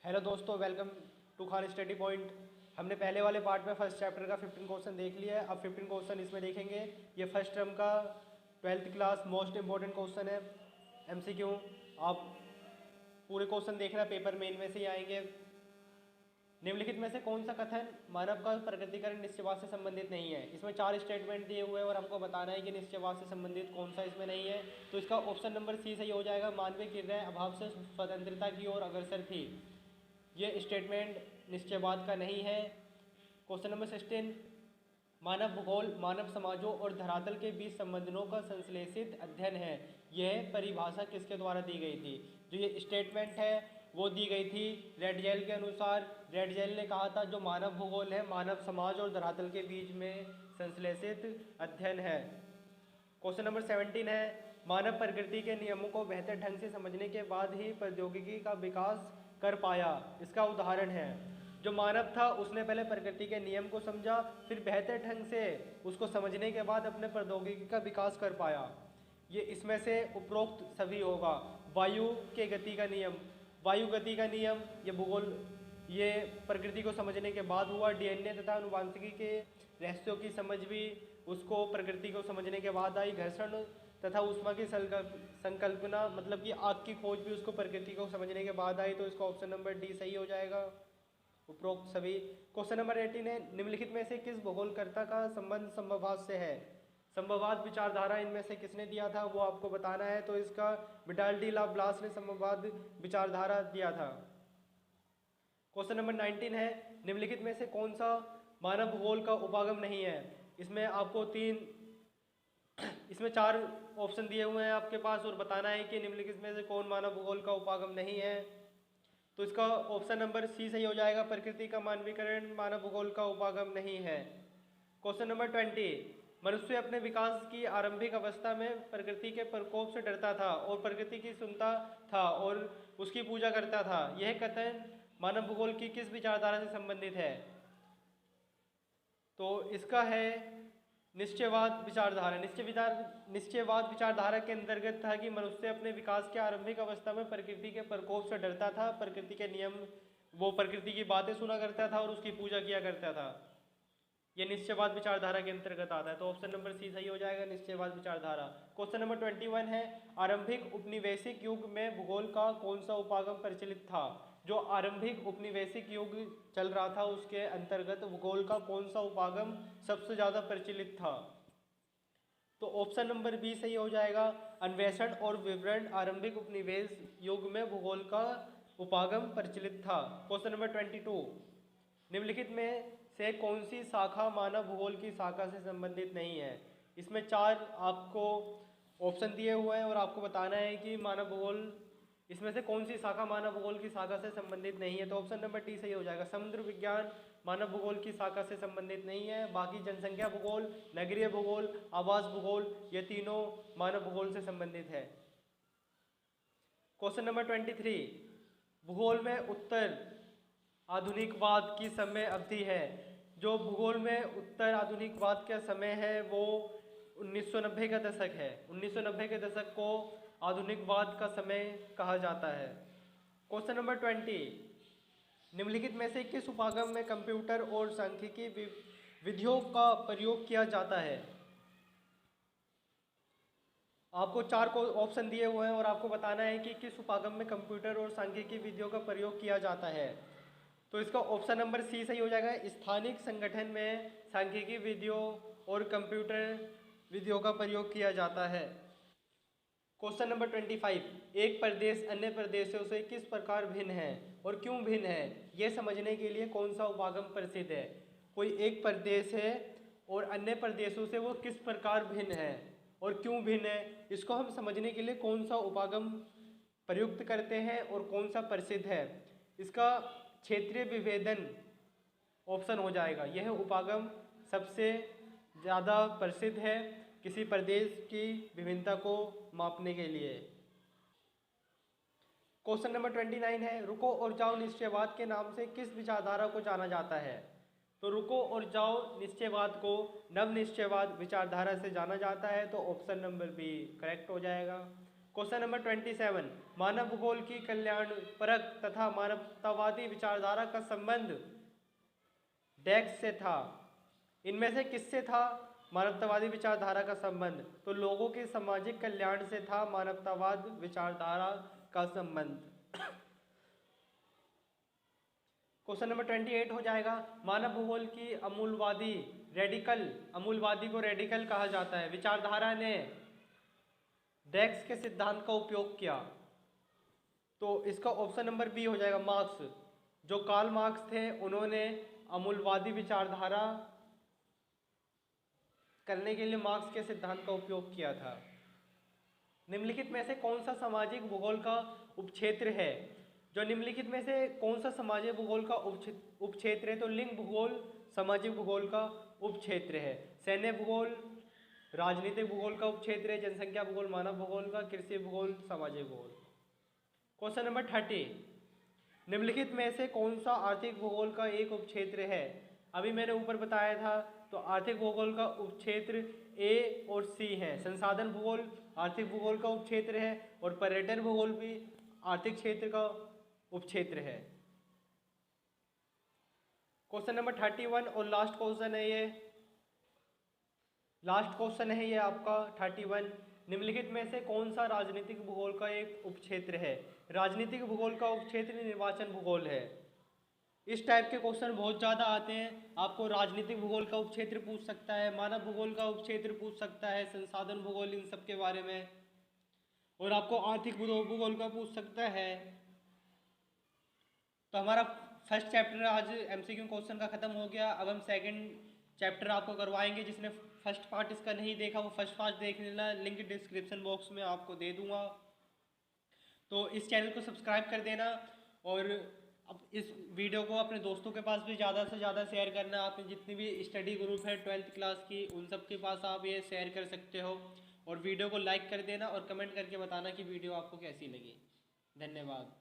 Hello दोस्तों, welcome to Khan study point. हमने पहले वाले पार्ट में फर्स्ट चैप्टर का 15 क्वेश्चन देख लिया है। अब 15 क्वेश्चन इसमें देखेंगे। ये फर्स्ट टर्म का 12th class most important question है, एमसीक्यू। आप पूरे क्वेश्चन देखना, पेपर में इनमें से ही आएंगे। निम्नलिखित में से कौन सा कथन मानव का प्रकृतिकरण निश्चयवाद से संबंधित नहीं है। इसमें 4 स्टेटमेंट दिए हुए हैं और हमको बताना है कि निश्चयवाद से संबंधित कौन सा इसमें नहीं है। तो इसका ऑप्शन नंबर सी सही हो जाएगा। मानवीय क्रियाएं अभाव से स्वतंत्रता की ओर अग्रसर थी। ये स्टेटमेंट निश्चयवाद का नहीं है। क्वेश्चन नंबर 16, मानव भूगोल मानव समाजों और धरातल के बीच संबंधों का संश्लेषित अध्ययन है। यह परिभाषा किसके द्वारा दी गई थी। जो ये स्टेटमेंट है वो दी गई थी रेडजेल के अनुसार। रेडजेल ने कहा था जो मानव भूगोल है मानव समाज और धरातल के बीच में संश्लेषित अध्ययन है। क्वेश्चन नंबर 17 है, मानव प्रकृति के नियमों को बेहतर ढंग से समझने के बाद ही प्रौद्योगिकी का विकास कर पाया। इसका उदाहरण है, जो मानव था उसने पहले प्रकृति के नियम को समझा, फिर बेहतर ढंग से उसको समझने के बाद अपने प्रौद्योगिकी का विकास कर पाया। ये इसमें से उपरोक्त सभी होगा। वायु के गति का नियम, वायु गति का नियम ये भूगोल ये प्रकृति को समझने के बाद हुआ। डीएनए तथा आनुवांशिकी के रहस्यों की समझ भी उसको प्रकृति को समझने के बाद आई। घर्षण तथा ऊष्मा की संकल्पना मतलब कि आग की खोज भी उसको प्रकृति को समझने के बाद आई। तो इसका ऑप्शन नंबर डी सही हो जाएगा, उपरोक्त सभी। क्वेश्चन नंबर 18 है, निम्नलिखित में से किस भूगोलकर्ता का संबंध संभववाद से है। संभववाद विचारधारा इनमें से किसने दिया था वो आपको बताना है। तो इसका विडाल डी ला ब्लास ने संभववाद विचारधारा दिया था। क्वेश्चन नंबर 19 है, निम्नलिखित में से कौन सा मानव भूगोल का उपागम नहीं है। इसमें आपको इसमें 4 ऑप्शन दिए हुए हैं आपके पास और बताना है कि निम्नलिखित में से कौन मानव भूगोल का उपागम नहीं है। तो इसका ऑप्शन नंबर सी सही हो जाएगा, प्रकृति का मानवीकरण मानव भूगोल का उपागम नहीं है। क्वेश्चन नंबर 20, मनुष्य अपने विकास की आरंभिक अवस्था में प्रकृति के प्रकोप से डरता था और प्रकृति की सुनता था और उसकी पूजा करता था। यह कथन मानव भूगोल की किस विचारधारा से संबंधित है। तो इसका है निश्चयवाद विचारधारा। निश्चयवाद विचारधारा के अंतर्गत था कि मनुष्य अपने विकास के आरंभिक अवस्था में प्रकृति के प्रकोप से डरता था, प्रकृति के नियम वो प्रकृति की बातें सुना करता था और उसकी पूजा किया करता था। ये निश्चयवाद विचारधारा के अंतर्गत आता है। तो ऑप्शन नंबर सी सही हो जाएगा, निश्चयवाद विचारधारा। क्वेश्चन नंबर 21 है, आरंभिक उपनिवेशिक युग में भूगोल का कौन सा उपागम प्रचलित था। जो आरंभिक उपनिवेशिक युग चल रहा था उसके अंतर्गत भूगोल का कौन सा उपागम सबसे ज़्यादा प्रचलित था। तो ऑप्शन नंबर बी सही हो जाएगा, अन्वेषण और विवरण आरंभिक उपनिवेश युग में भूगोल का उपागम प्रचलित था। क्वेश्चन नंबर 22, निम्नलिखित में से कौन सी शाखा मानव भूगोल की शाखा से संबंधित नहीं है। इसमें 4 आपको ऑप्शन दिए हुए हैं और आपको बताना है कि मानव भूगोल इसमें से कौन सी शाखा मानव भूगोल की शाखा से संबंधित नहीं है। तो ऑप्शन नंबर डी सही हो जाएगा, समुद्र विज्ञान मानव भूगोल की शाखा से संबंधित नहीं है। बाकी जनसंख्या भूगोल, नगरीय भूगोल, आवास भूगोल ये तीनों मानव भूगोल से संबंधित है। क्वेश्चन नंबर 23, भूगोल में उत्तर आधुनिकवाद की समय अवधि है। जो भूगोल में उत्तर आधुनिकवाद का समय है वो 1990 का दशक है। 1990 के दशक को आधुनिकवाद का समय कहा जाता है। क्वेश्चन नंबर 20, निम्नलिखित में से किस उपागम में कंप्यूटर और सांख्यिकी विधियों का प्रयोग किया जाता है। आपको 4 को ऑप्शन दिए हुए हैं और आपको बताना है कि किस उपागम में कंप्यूटर और सांख्यिकी विधियों का प्रयोग किया जाता है। तो इसका ऑप्शन नंबर सी सही हो जाएगा, स्थानिक संगठन में सांख्यिकी विधियों और कंप्यूटर विधियों का प्रयोग किया जाता है। क्वेश्चन नंबर 25, एक प्रदेश अन्य प्रदेशों से किस प्रकार भिन्न है और क्यों भिन्न है, यह समझने के लिए कौन सा उपागम प्रसिद्ध है। कोई एक प्रदेश है और अन्य प्रदेशों से वो किस प्रकार भिन्न है और क्यों भिन्न है, इसको हम समझने के लिए कौन सा उपागम प्रयुक्त करते हैं और कौन सा प्रसिद्ध है। इसका क्षेत्रीय विभेदन ऑप्शन हो जाएगा। यह उपागम सबसे ज़्यादा प्रसिद्ध है किसी प्रदेश की विभिन्नता को मापने के लिए। क्वेश्चन नंबर 29 है, रुको और जाओ निश्चयवाद के नाम से किस विचारधारा को जाना जाता है। तो रुको और जाओ निश्चयवाद को नव निश्चयवाद विचारधारा से जाना जाता है। तो ऑप्शन नंबर बी करेक्ट हो जाएगा। क्वेश्चन नंबर 27, मानव भूगोल की कल्याणपरक तथा मानवतावादी विचारधारा का संबंध डेक्स से था। इनमें से किससे था मानवतावादी विचारधारा का संबंध? तो लोगों के सामाजिक कल्याण से था मानवतावाद विचारधारा का संबंध। क्वेश्चन नंबर 28 हो जाएगा, मानव भूगोल की अमूलवादी को रेडिकल कहा जाता है, विचारधारा ने डेक्स के सिद्धांत का उपयोग किया। तो इसका ऑप्शन नंबर बी हो जाएगा, मार्क्स। जो कार्ल मार्क्स थे उन्होंने अमूलवादी विचारधारा करने के लिए मार्क्स के सिद्धांत का उपयोग किया था। निम्नलिखित में से कौन सा सामाजिक भूगोल का उपक्षेत्र है? जो निम्नलिखित में से कौन सा सामाजिक भूगोल का उपक्षेत्र है? तो लिंग भूगोल सामाजिक भूगोल का उपक्षेत्र है, सैन्य भूगोल राजनीतिक भूगोल का उपक्षेत्र है, जनसंख्या भूगोल मानव भूगोल का, कृषि भूगोल सामाजिक भूगोल। क्वेश्चन नंबर 30, निम्नलिखित में से कौन सा आर्थिक भूगोल का एक उपक्षेत्र है? अभी मैंने ऊपर बताया था, तो आर्थिक भूगोल का उपक्षेत्र ए और सी है। संसाधन भूगोल आर्थिक भूगोल का उपक्षेत्र है और पर्यटन भूगोल भी आर्थिक क्षेत्र का उपक्षेत्र है। क्वेश्चन नंबर 31 और लास्ट क्वेश्चन है ये आपका 31। निम्नलिखित में से कौन सा राजनीतिक भूगोल का एक उपक्षेत्र है? राजनीतिक भूगोल का उपक्षेत्र निर्वाचन भूगोल है। इस टाइप के क्वेश्चन बहुत ज़्यादा आते हैं। आपको राजनीतिक भूगोल का उपक्षेत्र पूछ सकता है, मानव भूगोल का उपक्षेत्र पूछ सकता है, संसाधन भूगोल, इन सब के बारे में, और आपको आर्थिक भूगोल का पूछ सकता है। तो हमारा फर्स्ट चैप्टर आज एमसीक्यू क्वेश्चन का ख़त्म हो गया। अब हम सेकंड चैप्टर आपको करवाएंगे। जिसने फर्स्ट पार्ट इसका नहीं देखा वो फर्स्ट पार्ट देख लेना, लिंक डिस्क्रिप्शन बॉक्स में आपको दे दूंगा। तो इस चैनल को सब्सक्राइब कर देना और अब इस वीडियो को अपने दोस्तों के पास भी ज़्यादा से ज़्यादा शेयर करना। आपने जितनी भी स्टडी ग्रुप है 12th क्लास की उन सब के पास आप ये शेयर कर सकते हो, और वीडियो को लाइक कर देना और कमेंट करके बताना कि वीडियो आपको कैसी लगी। धन्यवाद।